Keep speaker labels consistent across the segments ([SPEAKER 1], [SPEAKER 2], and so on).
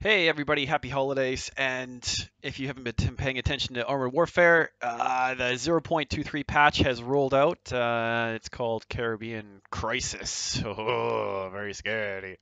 [SPEAKER 1] Hey everybody, happy holidays. And if you haven't been paying attention to Armored Warfare, the 0.23 patch has rolled out. It's called Caribbean Crisis. Oh, very scary.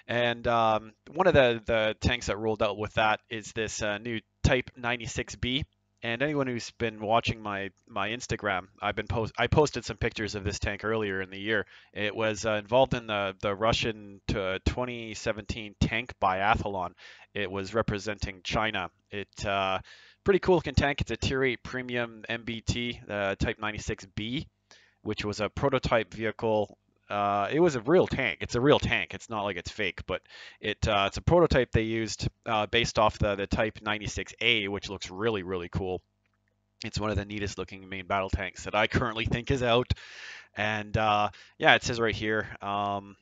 [SPEAKER 1] And one of the tanks that rolled out with that is this new Type 96B. And anyone who's been watching my Instagram, I posted some pictures of this tank earlier in the year. It was involved in the Russian 2017 tank biathlon. It was representing China. Pretty cool looking tank. It's a Tier 8 premium MBT Type 96B, which was a prototype vehicle. It was a real tank. It's a real tank. It's not like it's fake, but it's a prototype they used based off the Type 96A, which looks really cool. It's one of the neatest looking main battle tanks that I currently think is out. And yeah, it says right here,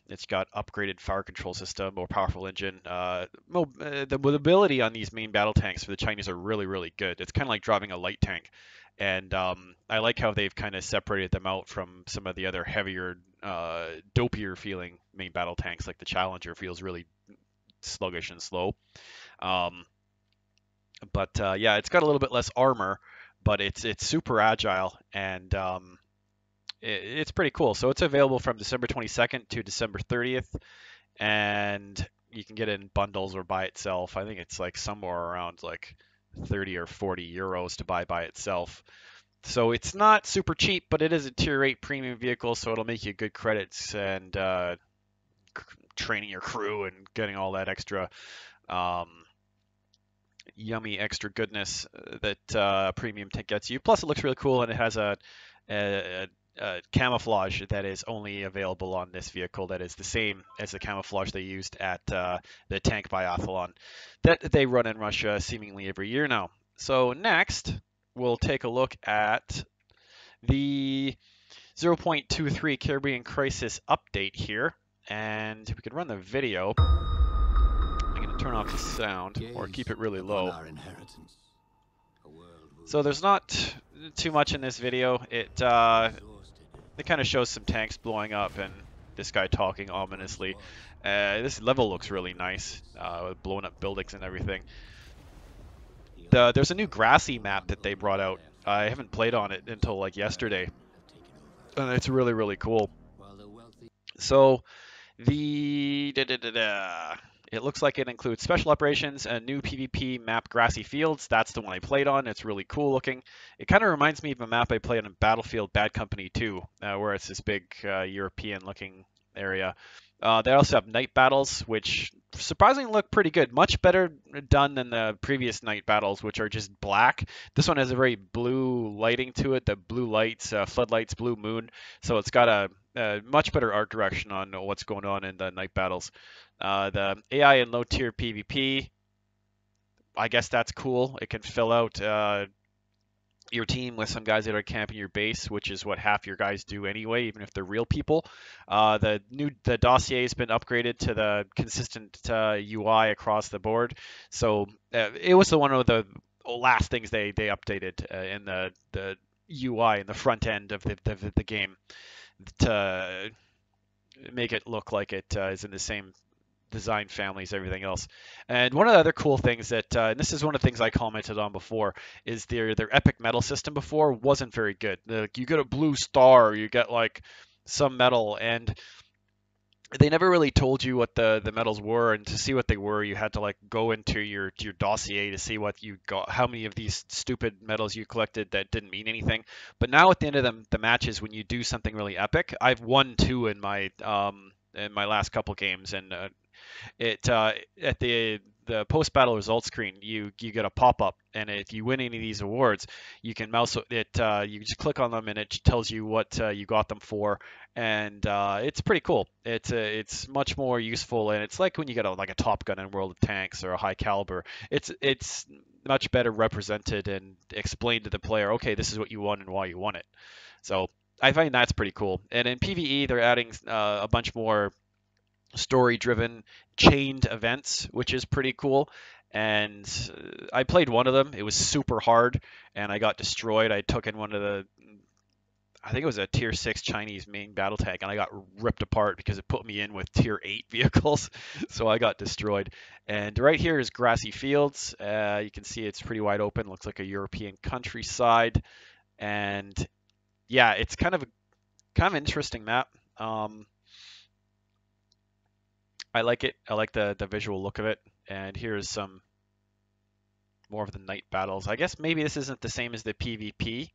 [SPEAKER 1] it's got upgraded fire control system, more powerful engine. The mobility on these main battle tanks for the Chinese are really good. It's kind of like driving a light tank. And I like how they've kind of separated them out from some of the other heavier, dopier feeling main battle tanks, like the Challenger feels really sluggish and slow. Um, but yeah, it's got a little bit less armor, but it's super agile and it's pretty cool. So it's available from December 22nd to December 30th, and you can get it in bundles or by itself. I think it's like somewhere around like 30 or 40 euros to buy by itself. So it's not super cheap, but it is a Tier 8 premium vehicle, so it'll make you good credits and training your crew and getting all that extra um, yummy extra goodness that premium tank gets you. Plus, it looks really cool and it has a camouflage that is only available on this vehicle that is the same as the camouflage they used at the tank biathlon that they run in Russia seemingly every year now. So next, we'll take a look at the 0.23 Caribbean Crisis update here, and we can run the video. I'm going to turn off the sound or keep it really low. So there's not too much in this video. It kind of shows some tanks blowing up and this guy talking ominously. This level looks really nice, with blowing up buildings and everything. There's a new Grassy map that they brought out. I haven't played on it until like yesterday, and it's really cool. So it looks like it includes special operations, a new PvP map, Grassy Fields. That's the one I played on. It's really cool looking. It kind of reminds me of a map I played on Battlefield Bad Company 2, where it's this big European looking area. They also have night battles, which surprisingly look pretty good. Much better done than the previous night battles, which are just black. This one has a very blue lighting to it, the blue lights, floodlights, blue moon. So it's got a much better art direction on what's going on in the night battles. The AI and low tier PvP, I guess that's cool. It can fill out your team with some guys that are camping your base, which is what half your guys do anyway, even if they're real people. The dossier has been upgraded to the consistent UI across the board. So it was one of the last things they updated in the UI in the front end of the game to make it look like it is in the same design families, everything else. And one of the other cool things that, and this is one of the things I commented on before, is their epic medal system before wasn't very good. You get a blue star, you get like some medal, and they never really told you what the medals were, and to see what they were, you had to like go into your dossier to see what you got, how many of these stupid medals you collected that didn't mean anything. But now at the end of the matches, when you do something really epic, I've won 2 in my last couple games, and at the post battle results screen, you get a pop up, and if you win any of these awards, you can mouse it. You just click on them, and it tells you what you got them for, and it's pretty cool. It's much more useful, and it's like when you get like a Top Gun in World of Tanks or a high caliber. It's much better represented and explained to the player. Okay, this is what you won and why you won it. So I find that's pretty cool. And in PvE, they're adding a bunch more story-driven chained events, which is pretty cool. And I played one of them. It was super hard, and I got destroyed. I took in one of the, I think it was a Tier 6 Chinese main battle tank, and I got ripped apart because it put me in with Tier 8 vehicles, so I got destroyed. And right here is Grassy Fields. You can see it's pretty wide open, looks like a European countryside, and yeah, it's kind of an interesting map. I like it. I like the visual look of it. And here's some more of the night battles. I guess maybe this isn't the same as the PvP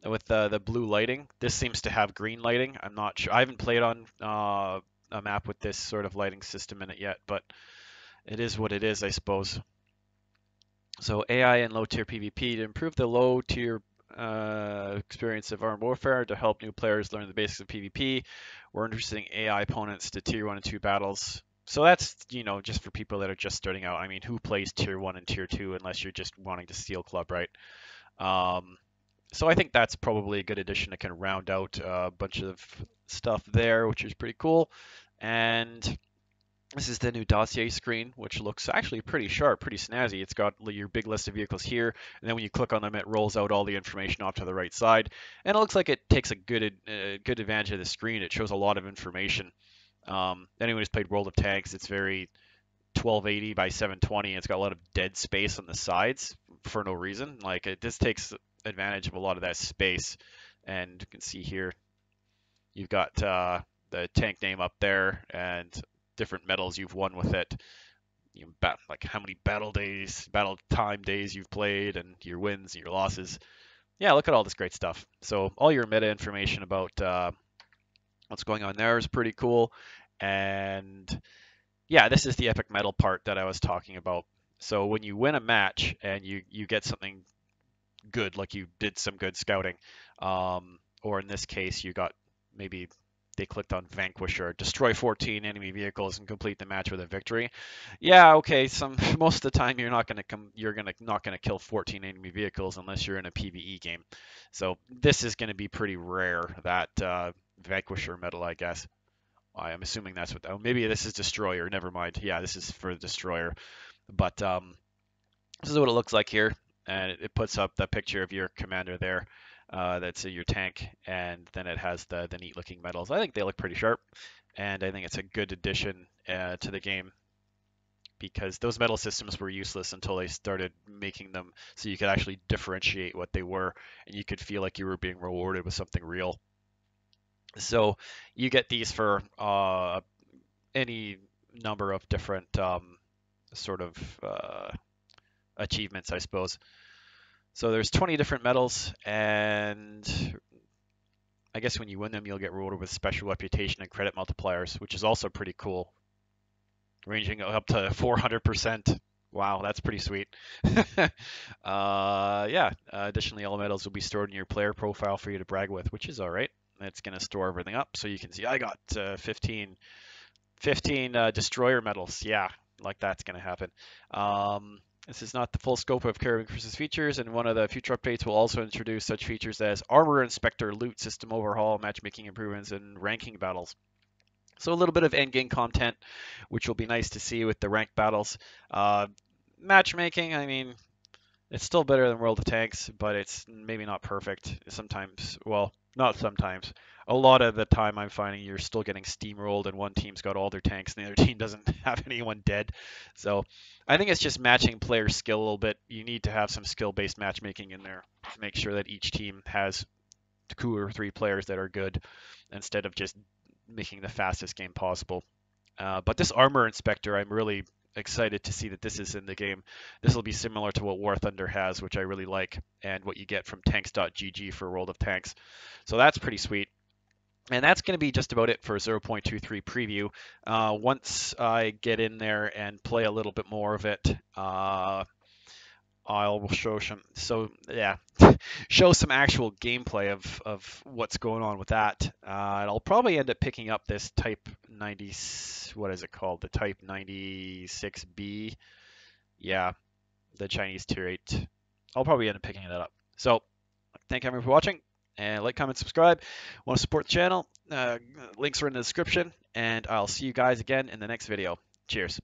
[SPEAKER 1] with the blue lighting. This seems to have green lighting. I'm not sure. I haven't played on a map with this sort of lighting system in it yet, but it is what it is, I suppose. So AI and low-tier PvP to improve the low-tier experience of armed warfare to help new players learn the basics of PvP. We're introducing AI opponents to Tier 1 and 2 battles. So that's, just for people that are just starting out. I mean, who plays Tier 1 and Tier 2 unless you're just wanting to steal club, right? So I think that's probably a good addition to kind of round out a bunch of stuff there, which is pretty cool. And this is the new dossier screen, which looks actually pretty sharp, pretty snazzy. It's got your big list of vehicles here, and then when you click on them, it rolls out all the information off to the right side. And it looks like it takes a good advantage of the screen. It shows a lot of information. Anyone who's played World of Tanks, it's very 1280 by 720. It's got a lot of dead space on the sides for no reason. Like this takes advantage of a lot of that space. And you can see here, you've got the tank name up there and different medals you've won with it. Like how many battle time days you've played, and your wins and your losses. Yeah, look at all this great stuff. So all your meta information about what's going on there is pretty cool. And yeah, this is the epic medal part that I was talking about. So when you win a match and you get something good, like you did some good scouting, or in this case you got, maybe they clicked on Vanquisher, destroy 14 enemy vehicles and complete the match with a victory. Yeah, okay. Most of the time you're not gonna kill 14 enemy vehicles unless you're in a PvE game. So this is gonna be pretty rare, that Vanquisher medal, I guess. I am assuming that's what. Oh, maybe this is Destroyer. Never mind. Yeah, this is for Destroyer. But this is what it looks like here, and it puts up the picture of your commander there. That's your tank, and then it has the neat looking medals. I think they look pretty sharp, and I think it's a good addition to the game, because those medal systems were useless until they started making them so you could actually differentiate what they were, and you could feel like you were being rewarded with something real. So you get these for any number of different sort of achievements, I suppose. So there's 20 different medals, and I guess when you win them, you'll get rewarded with special reputation and credit multipliers, which is also pretty cool, ranging up to 400%. Wow, that's pretty sweet. Yeah. Additionally, all medals will be stored in your player profile for you to brag with, which is all right. It's going to store everything up, so you can see I got 15 destroyer medals. Yeah, like that's going to happen. This is not the full scope of Caribbean's features, and one of the future updates will also introduce such features as Armor Inspector, loot system overhaul, matchmaking improvements, and ranking battles. So a little bit of endgame content, which will be nice to see with the ranked battles. Matchmaking, I mean, it's still better than World of Tanks, but it's maybe not perfect. Sometimes, well, not sometimes. A lot of the time I'm finding you're still getting steamrolled and one team's got all their tanks and the other team doesn't have anyone dead. So I think it's just matching player skill a little bit. You need to have some skill-based matchmaking in there to make sure that each team has 2 or 3 players that are good, instead of just making the fastest game possible. But this Armor Inspector, I'm really excited to see that this is in the game. This will be similar to what War Thunder has, which I really like, and what you get from tanks.gg for World of Tanks. So that's pretty sweet. And that's going to be just about it for 0.23 preview. Once I get in there and play a little bit more of it, I'll show show some actual gameplay of what's going on with that. And I'll probably end up picking up this Type 90, what is it called? The Type 96B. Yeah, the Chinese Tier 8. I'll probably end up picking that up. So, thank you everyone for watching. And like, comment, subscribe. Want to support the channel? Links are in the description. And I'll see you guys again in the next video. Cheers.